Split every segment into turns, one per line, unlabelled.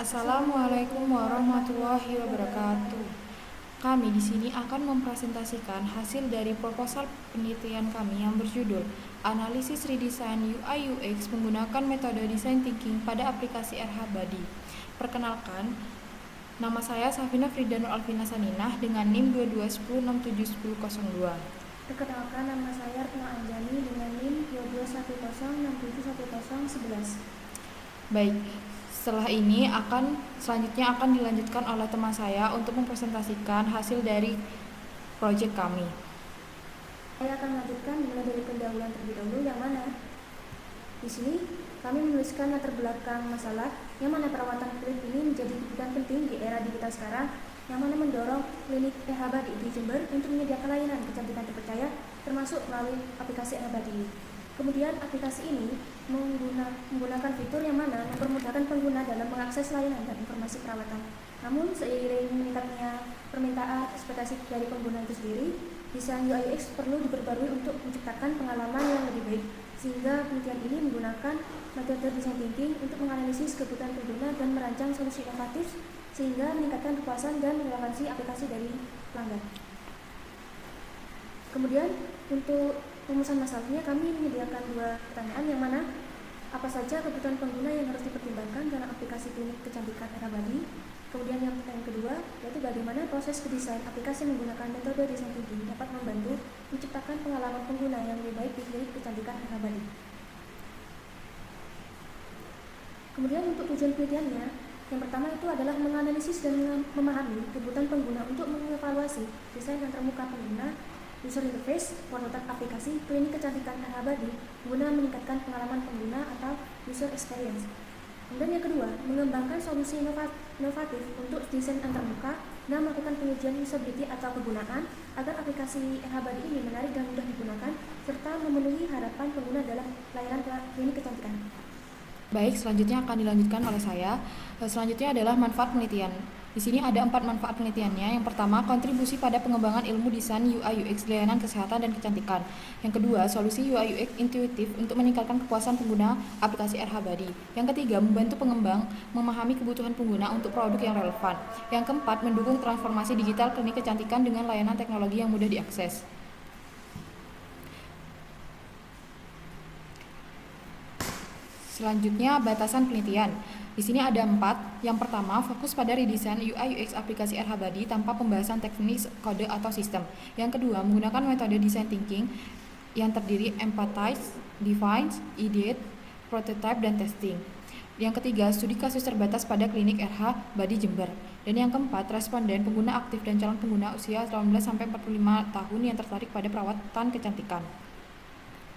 Assalamualaikum warahmatullahi wabarakatuh. Kami di sini akan mempresentasikan hasil dari proposal penelitian kami yang berjudul Analisis Redesign UI UX menggunakan metode Design Thinking pada aplikasi RH Body. Perkenalkan, nama saya Safina Fridanul Alvina Saninah dengan NIM 2210671002.
Perkenalkan, nama saya Retno Anjani dengan NIM 2210671011.
Baik, selanjutnya akan dilanjutkan oleh teman saya untuk mempresentasikan hasil dari proyek kami.
Saya akan melanjutkan mulai dari pendahuluan terlebih dahulu, yang mana di sini kami menuliskan latar belakang masalah yang mana perawatan kulit ini menjadi kebutuhan penting di era digital sekarang, yang mana mendorong klinik RH Body di Jember untuk menyediakan layanan kecantikan terpercaya termasuk melalui aplikasi RH Body. Kemudian aplikasi ini menggunakan fitur yang mana mempermudahkan pengguna dalam mengakses layanan dan informasi perawatan. Namun seiring meningkatnya permintaan ekspektasi dari pengguna itu sendiri, desain UI UX perlu diperbarui untuk menciptakan pengalaman yang lebih baik. Sehingga penelitian ini menggunakan metode design thinking untuk menganalisis kebutuhan pengguna dan merancang solusi inovatif sehingga meningkatkan kepuasan dan relevansi aplikasi dari pelanggan. Kemudian untuk rumusan masalahnya kami menyediakan 2 pertanyaan, yang mana apa saja kebutuhan pengguna yang harus dipertimbangkan dalam aplikasi klinik kecantikan RH Body. Kemudian yang pertanyaan kedua yaitu bagaimana proses mendesain aplikasi menggunakan metode design thinking dapat membantu menciptakan pengalaman pengguna yang lebih baik di klinik kecantikan RH Body. Kemudian untuk tujuan penelitiannya, yang pertama itu adalah menganalisis dan memahami kebutuhan pengguna untuk mengevaluasi desain antarmuka pengguna, user interface, prototipe aplikasi klinik kecantikan RH Body guna meningkatkan pengalaman pengguna atau user experience. Kemudian yang kedua, mengembangkan solusi inovatif untuk desain antarmuka dan melakukan pengujian usability atau kegunaan agar aplikasi RH Body ini menarik dan mudah digunakan serta memenuhi harapan pengguna dalam layanan klinik kecantikan.
Baik, selanjutnya akan dilanjutkan oleh saya. Selanjutnya adalah manfaat penelitian. Di sini ada 4 manfaat penelitiannya. Yang pertama, kontribusi pada pengembangan ilmu desain UI UX layanan kesehatan dan kecantikan. Yang kedua, solusi UI UX intuitif untuk meningkatkan kepuasan pengguna aplikasi RH Body. Yang ketiga, membantu pengembang memahami kebutuhan pengguna untuk produk yang relevan. Yang keempat, mendukung transformasi digital klinik kecantikan dengan layanan teknologi yang mudah diakses. Selanjutnya, batasan penelitian. Di sini ada 4. Yang pertama, fokus pada redesign UI UX aplikasi RH Body tanpa pembahasan teknis, kode, atau sistem. Yang kedua, menggunakan metode design thinking yang terdiri empathize, define, ideate, prototype, dan testing. Yang ketiga, studi kasus terbatas pada klinik RH Body Jember. Dan yang keempat, responden pengguna aktif dan calon pengguna usia 18-45 tahun yang tertarik pada perawatan kecantikan.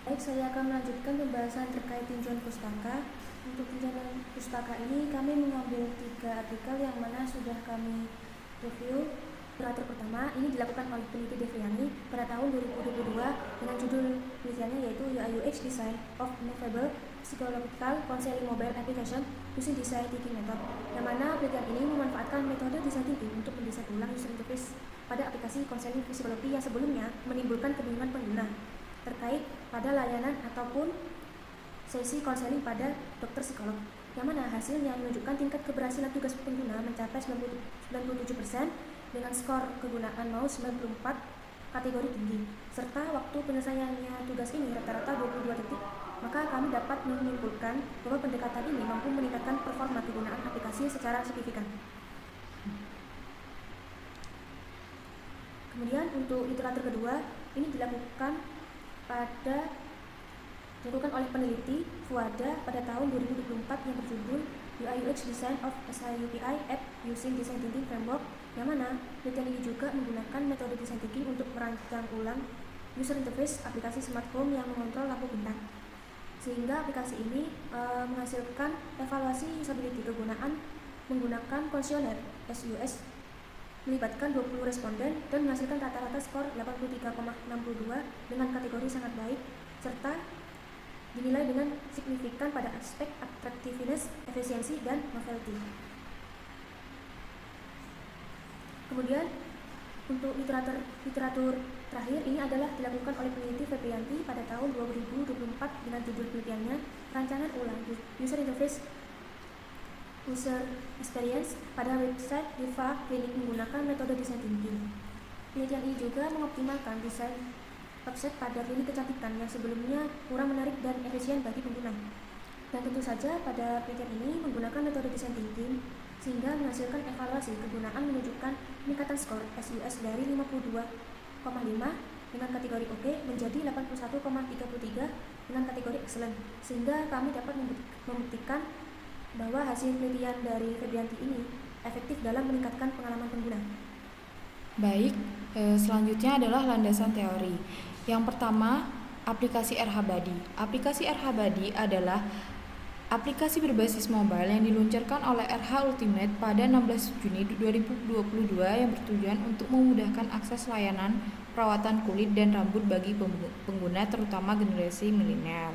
Baik, saya akan melanjutkan pembahasan terkait tinjauan pustaka. Untuk tinjauan pustaka ini kami mengambil 3 artikel yang mana sudah kami review. Literatur pertama ini dilakukan oleh peneliti Deviani pada tahun 2022 dengan judul penelitiannya yaitu UI UX Design of Movable Psychological Counseling Mobile Application Using Design Thinking Method, yang mana penelitian ini memanfaatkan metode design thinking untuk mendesain ulang user interface pada aplikasi konseling psikologi yang sebelumnya menimbulkan kebingungan pengguna terkait pada layanan ataupun sesi konseling pada dokter psikolog, yang mana hasilnya menunjukkan tingkat keberhasilan tugas pengguna mencapai 97% dengan skor kegunaan mouse 94 kategori tinggi, serta waktu penyelesaiannya tugas ini rata-rata 22 detik. Maka kami dapat menyimpulkan bahwa pendekatan ini mampu meningkatkan performa kegunaan aplikasi secara signifikan. Kemudian untuk literatur kedua ini dilakukan oleh peneliti Fuada pada tahun 2024 yang berjudul UI UX Design of SIUPI App Using Design Thinking Framework, yang mana penelitian ini juga menggunakan metode design thinking untuk merancang ulang user interface aplikasi smart home yang mengontrol lampu bintang, sehingga aplikasi ini menghasilkan evaluasi usability kegunaan menggunakan kuesioner SUS melibatkan 20 responden dan menghasilkan rata-rata skor 83,62 dengan kategori sangat baik serta dinilai dengan signifikan pada aspek attractiveness, efisiensi, dan novelty. Kemudian untuk literatur terakhir ini adalah dilakukan oleh peneliti Febrianti pada tahun 2024 dengan judul penelitiannya Rancangan Ulang User Interface user experience pada website Diva Klinik menggunakan metode design thinking. Penelitian ini juga mengoptimalkan desain website pada klinik kecantikan yang sebelumnya kurang menarik dan efisien bagi pengguna. Dan tentu saja pada penelitian ini menggunakan metode design thinking sehingga menghasilkan evaluasi kegunaan menunjukkan peningkatan skor SUS dari 52,5 dengan kategori OK menjadi 81,33 dengan kategori excellent, sehingga kami dapat membuktikan bahwa hasil penelitian dari Febrianti ini efektif dalam meningkatkan pengalaman pengguna.
Baik, selanjutnya adalah landasan teori. Yang pertama, aplikasi RH-Body. Aplikasi RH-Body adalah aplikasi berbasis mobile yang diluncurkan oleh RH Ultimate pada 16 Juni 2022 yang bertujuan untuk memudahkan akses layanan perawatan kulit dan rambut bagi pengguna terutama generasi milenial.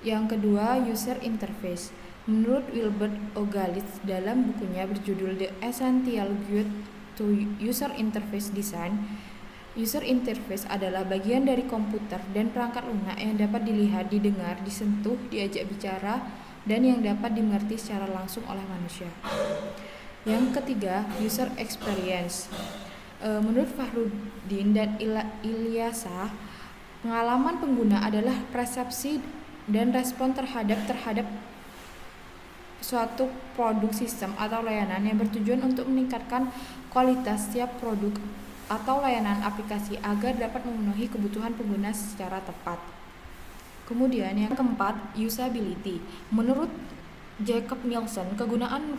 Yang kedua, user interface. Menurut Wilbert Ogalitz dalam bukunya berjudul The Essential Guide to User Interface Design, user interface adalah bagian dari komputer dan perangkat lunak yang dapat dilihat, didengar, disentuh, diajak bicara, dan yang dapat dimengerti secara langsung oleh manusia. Yang ketiga, user experience. Menurut Fahrudin dan Ilyasa, pengalaman pengguna adalah persepsi dan respon terhadap suatu produk, sistem, atau layanan yang bertujuan untuk meningkatkan kualitas setiap produk atau layanan aplikasi agar dapat memenuhi kebutuhan pengguna secara tepat. Kemudian yang keempat, usability. Menurut Jacob Nielsen, kegunaan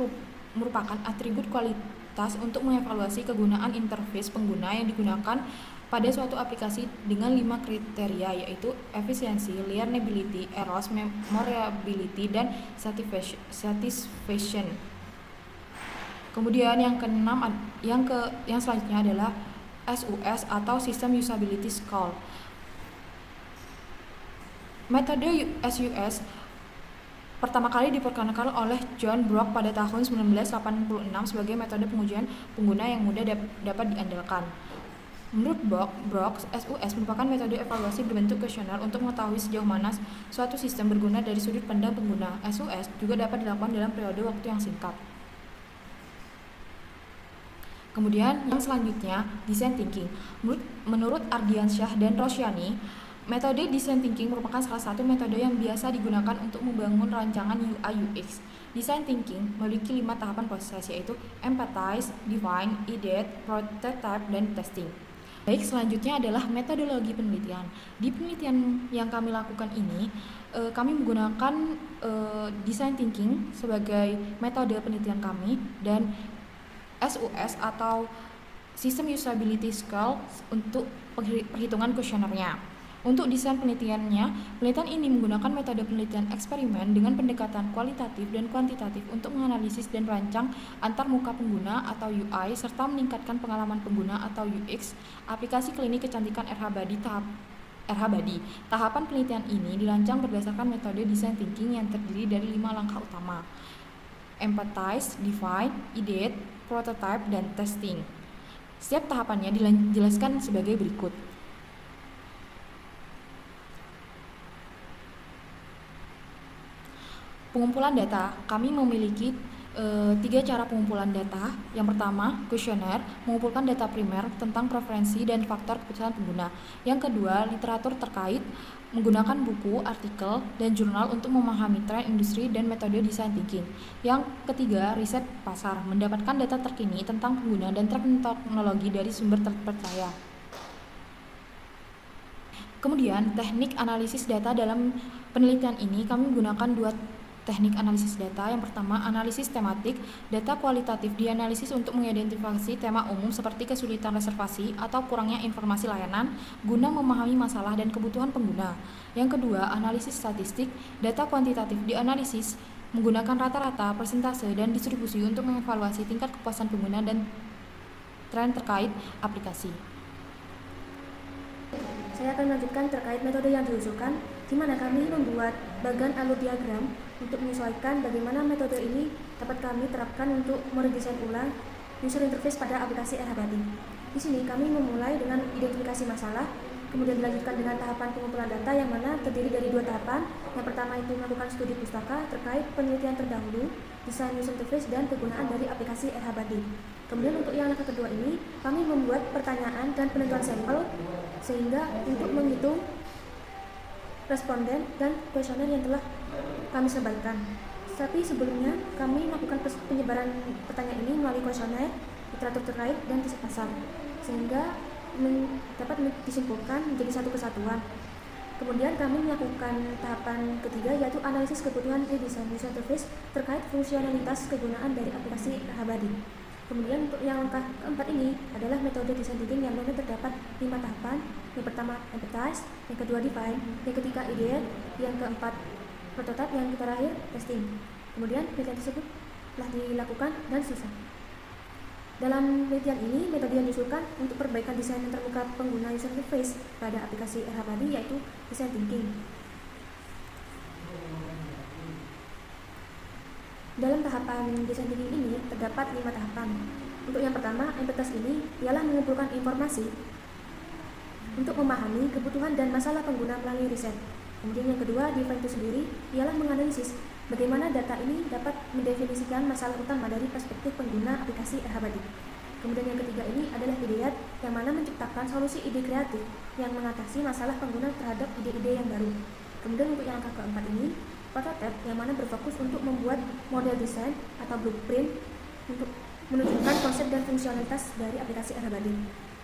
merupakan atribut kualitas untuk mengevaluasi kegunaan interface pengguna yang digunakan pada suatu aplikasi dengan 5 kriteria, yaitu efisiensi, learnability, eros, memorability, dan satisfaction. Kemudian yang keenam, yang selanjutnya adalah SUS atau System Usability Score. Metode SUS pertama kali diperkenalkan oleh John Brock pada tahun 1986 sebagai metode pengujian pengguna yang mudah dapat diandalkan. Menurut Brock, SUS merupakan metode evaluasi berbentuk kuesioner untuk mengetahui sejauh mana suatu sistem berguna dari sudut pandang pengguna. SUS juga dapat dilakukan dalam periode waktu yang singkat. Kemudian yang selanjutnya, design thinking. Menurut Ardiansyah dan Rosyani, metode design thinking merupakan salah satu metode yang biasa digunakan untuk membangun rancangan UI UX. Design thinking memiliki 5 tahapan proses, yaitu empathize, define, ideate, prototype, dan testing. Baik, selanjutnya adalah metodologi penelitian. Di penelitian yang kami lakukan ini, kami menggunakan design thinking sebagai metode penelitian kami dan SUS atau System Usability Scale untuk perhitungan kuesionernya. Untuk desain penelitian ini menggunakan metode penelitian eksperimen dengan pendekatan kualitatif dan kuantitatif untuk menganalisis dan merancang antar muka pengguna atau UI serta meningkatkan pengalaman pengguna atau UX aplikasi klinik kecantikan RH-Body. Tahapan penelitian ini dirancang berdasarkan metode design thinking yang terdiri dari 5 langkah utama: empathize, define, ideate, prototype, dan testing. Setiap tahapannya dijelaskan sebagai berikut. Pengumpulan data. Kami memiliki 3 cara pengumpulan data. Yang pertama, kuesioner, mengumpulkan data primer tentang preferensi dan faktor keputusan pengguna. Yang kedua, literatur terkait, menggunakan buku, artikel, dan jurnal untuk memahami tren industri dan metode design thinking. Yang ketiga, riset pasar, mendapatkan data terkini tentang pengguna dan tren teknologi dari sumber terpercaya. Kemudian, teknik analisis data. Dalam penelitian ini, kami menggunakan 2 teknik analisis data. Yang pertama, analisis tematik. Data kualitatif dianalisis untuk mengidentifikasi tema umum seperti kesulitan reservasi atau kurangnya informasi layanan guna memahami masalah dan kebutuhan pengguna. Yang kedua, analisis statistik. Data kuantitatif dianalisis menggunakan rata-rata, persentase, dan distribusi untuk mengevaluasi tingkat kepuasan pengguna dan tren terkait aplikasi.
Saya akan melanjutkan terkait metode yang diusulkan, di mana kami membuat bagan alur diagram untuk menyesuaikan bagaimana metode ini dapat kami terapkan untuk meredesain ulang user interface pada aplikasi RH-Body. Di sini kami memulai dengan identifikasi masalah, Kemudian dilanjutkan dengan tahapan pengumpulan data yang mana terdiri dari 2 tahapan. Yang pertama itu melakukan studi pustaka terkait penelitian terdahulu, desain user interface, dan kegunaan dari aplikasi RH-Buddy. Kemudian untuk yang langkah kedua ini, kami membuat pertanyaan dan penentuan sampel sehingga untuk menghitung responden dan kuesioner yang telah kami sebarkan. Tapi sebelumnya kami melakukan penyebaran pertanyaan ini melalui kuesioner, literatur terkait, dan riset pasar sehingga dapat disimpulkan menjadi satu kesatuan. Kemudian kami melakukan tahapan ketiga yaitu analisis kebutuhan redesign user interface terkait fungsionalitas kegunaan dari aplikasi RH-Buddy. Kemudian untuk yang langkah keempat ini adalah metode design thinking yang mana terdapat 5 tahapan. Yang pertama empathize, yang kedua define, yang ketiga ideate, yang keempat prototype, yang terakhir testing. Kemudian penelitian tersebut telah dilakukan dan selesai. Dalam penelitian ini, metode yang diusulkan untuk perbaikan desain antarmuka pengguna user interface pada aplikasi RH-Buddy yaitu design thinking. Dalam tahapan design thinking ini terdapat 5 tahapan. Untuk yang pertama, empathize ini ialah mengumpulkan informasi untuk memahami kebutuhan dan masalah pengguna melalui riset. Kemudian yang kedua, define itu sendiri ialah menganalisis bagaimana data ini dapat mendefinisikan masalah utama dari perspektif pengguna aplikasi RH-Buddy. Kemudian yang ketiga ini adalah ideate, yang mana menciptakan solusi ide kreatif yang mengatasi masalah pengguna terhadap ide-ide yang baru. Kemudian untuk yang langkah keempat ini, prototype, yang mana berfokus untuk membuat model desain atau blueprint untuk menunjukkan konsep dan fungsionalitas dari aplikasi RH-Buddy.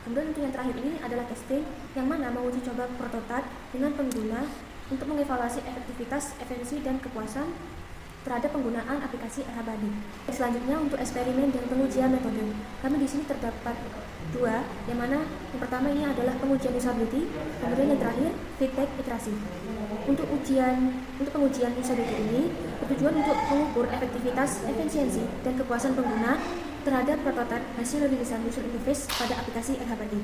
Kemudian untuk yang terakhir ini adalah testing, yang mana menguji coba prototipe dengan pengguna untuk mengevaluasi efektivitas, efisiensi, dan kepuasan terhadap penggunaan aplikasi RH-Buddy. Selanjutnya untuk eksperimen dan pengujian metode. Kami di sini terdapat 2, yang mana yang pertama ini adalah pengujian usability, kemudian yang terakhir feedback iterasi. Untuk pengujian usability ini bertujuan untuk mengukur efektivitas, efisiensi, dan kepuasan pengguna terhadap prototipe hasil dari desain user interface pada aplikasi RH-Buddy.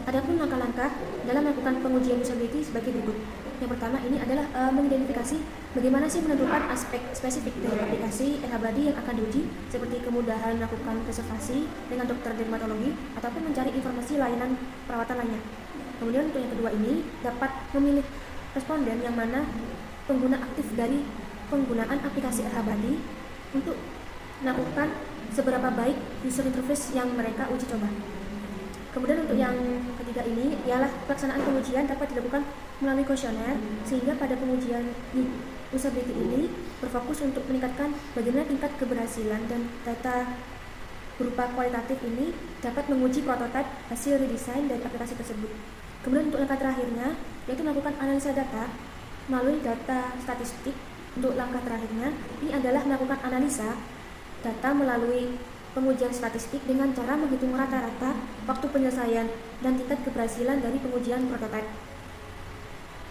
Adapun langkah-langkah dalam melakukan pengujian usability sebagai berikut. Yang pertama ini adalah mengidentifikasi bagaimana sih menentukan aspek spesifik dari aplikasi RH-Buddy yang akan diuji, seperti kemudahan melakukan reservasi dengan dokter dermatologi ataupun mencari informasi layanan perawatan lainnya. Kemudian untuk yang kedua ini dapat memilih responden yang mana pengguna aktif dari penggunaan aplikasi RH-Buddy untuk melakukan seberapa baik user interface yang mereka uji coba. Kemudian untuk yang ketiga ini ialah pelaksanaan pengujian dapat dilakukan melalui kuesioner, sehingga pada pengujian usability ini berfokus untuk meningkatkan bagaimana tingkat keberhasilan dan data berupa kualitatif ini dapat menguji prototipe hasil redesign dari aplikasi tersebut. Kemudian untuk langkah terakhirnya yaitu melakukan analisa data melalui data statistik. Untuk langkah terakhirnya ini adalah melakukan analisa data melalui pengujian statistik dengan cara menghitung rata-rata waktu penyelesaian dan tingkat keberhasilan dari pengujian prototipe.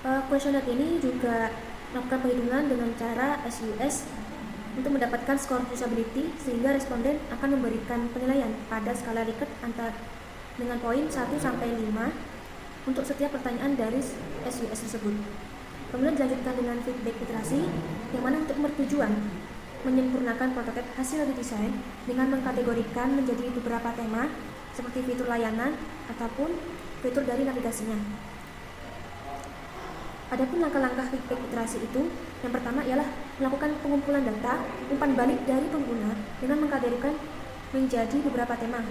Kuesioner ini juga melakukan perhitungan dengan cara SUS untuk mendapatkan skor usability, sehingga responden akan memberikan penilaian pada skala Likert dengan poin 1 sampai 5 untuk setiap pertanyaan dari SUS tersebut. Kemudian dilanjutkan dengan feedback iterasi, yang mana untuk bertujuan menyempurnakan prototipe hasil redesign dengan mengkategorikan menjadi beberapa tema seperti fitur layanan ataupun fitur dari navigasinya. Adapun langkah-langkah feedback iterasi itu, yang pertama ialah melakukan pengumpulan data umpan balik dari pengguna dengan mengkategorikan menjadi beberapa tema.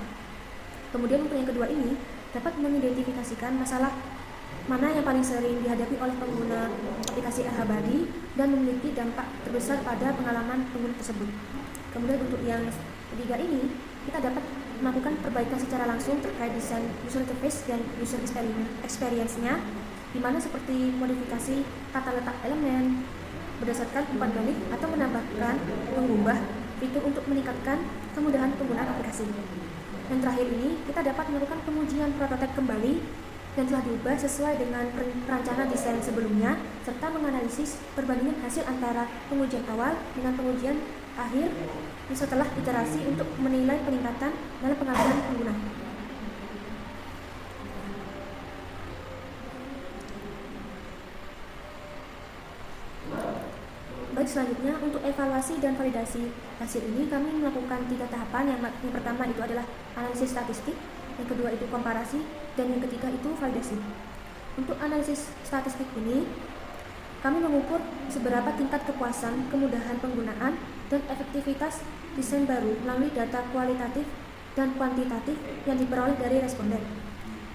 Kemudian untuk yang kedua ini dapat mengidentifikasikan masalah mana yang paling sering dihadapi oleh pengguna aplikasi RH-Buddy dan memiliki dampak terbesar pada pengalaman pengguna tersebut. Kemudian untuk yang ketiga ini, kita dapat melakukan perbaikan secara langsung terkait desain user interface dan user experience-nya, di mana seperti modifikasi tata letak elemen berdasarkan umpan balik atau menambahkan, mengubah fitur untuk meningkatkan kemudahan penggunaan aplikasi. Yang terakhir ini, kita dapat melakukan pengujian prototipe kembali yang telah diubah sesuai dengan perencanaan desain sebelumnya, serta menganalisis perbandingan hasil antara pengujian awal dengan pengujian akhir setelah iterasi untuk menilai peningkatan dalam pengalaman pengguna. Baik, selanjutnya untuk evaluasi dan validasi hasil ini kami melakukan 3 tahapan. Yang pertama itu adalah analisis statistik, yang kedua itu komparasi, dan yang ketiga itu validasi. Untuk analisis statistik ini, kami mengukur seberapa tingkat kepuasan, kemudahan penggunaan, dan efektivitas desain baru melalui data kualitatif dan kuantitatif yang diperoleh dari responden.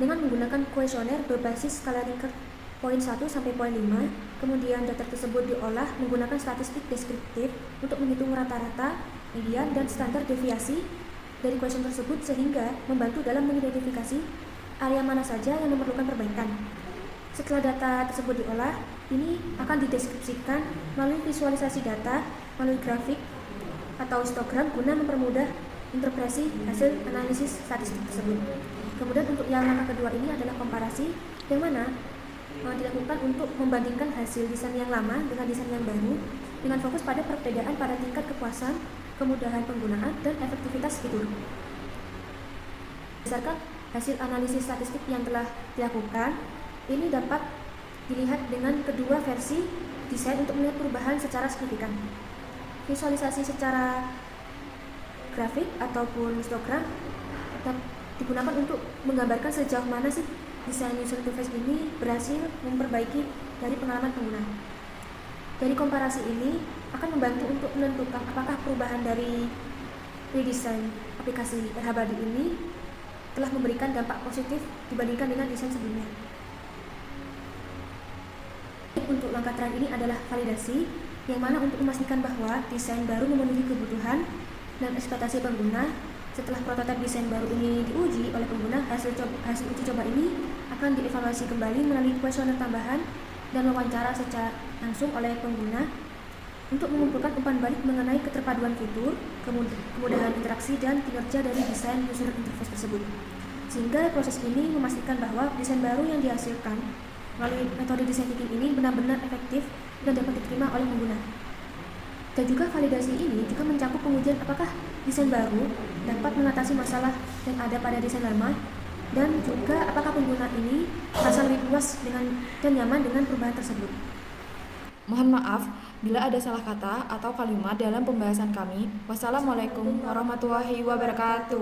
Dengan menggunakan kuesioner berbasis skala Likert poin 1 sampai poin 5, kemudian data tersebut diolah menggunakan statistik deskriptif untuk menghitung rata-rata, median, dan standar deviasi dari kuesioner tersebut sehingga membantu dalam mengidentifikasi area mana saja yang memerlukan perbaikan. Setelah data tersebut diolah, ini akan dideskripsikan melalui visualisasi data, melalui grafik atau histogram guna mempermudah interpretasi hasil analisis statistik tersebut. Kemudian untuk yang langkah kedua ini adalah komparasi, yang mana dilakukan untuk membandingkan hasil desain yang lama dengan desain yang baru dengan fokus pada perbedaan pada tingkat kepuasan, kemudahan penggunaan, dan efektivitas fitur. Berdasarkan hasil analisis statistik yang telah dilakukan, ini dapat dilihat dengan kedua versi desain untuk melihat perubahan secara signifikan. Visualisasi secara grafik ataupun histogram digunakan untuk menggambarkan sejauh mana sih desain user interface ini berhasil memperbaiki dari pengalaman pengguna. Dari komparasi ini akan membantu untuk menentukan apakah perubahan dari redesign aplikasi RH-Buddy ini telah memberikan dampak positif dibandingkan dengan desain sebelumnya. Untuk langkah terakhir ini adalah validasi, yang mana untuk memastikan bahwa desain baru memenuhi kebutuhan dan ekspektasi pengguna. Setelah prototipe desain baru ini diuji oleh pengguna, hasil uji coba ini akan dievaluasi kembali melalui kuesioner tambahan dan wawancara secara langsung oleh pengguna untuk mengumpulkan umpan balik mengenai keterpaduan fitur, kemudahan interaksi, dan kinerja dari desain user interface tersebut. Sehingga proses ini memastikan bahwa desain baru yang dihasilkan melalui metode desain thinking ini benar-benar efektif dan dapat diterima oleh pengguna. Dan juga validasi ini juga mencakup pengujian apakah desain baru dapat mengatasi masalah yang ada pada desain lama, dan juga apakah pengguna ini merasa lebih puas dan nyaman dengan perubahan tersebut.
Mohon maaf bila ada salah kata atau kalimat dalam pembahasan kami. Wassalamualaikum warahmatullahi wabarakatuh.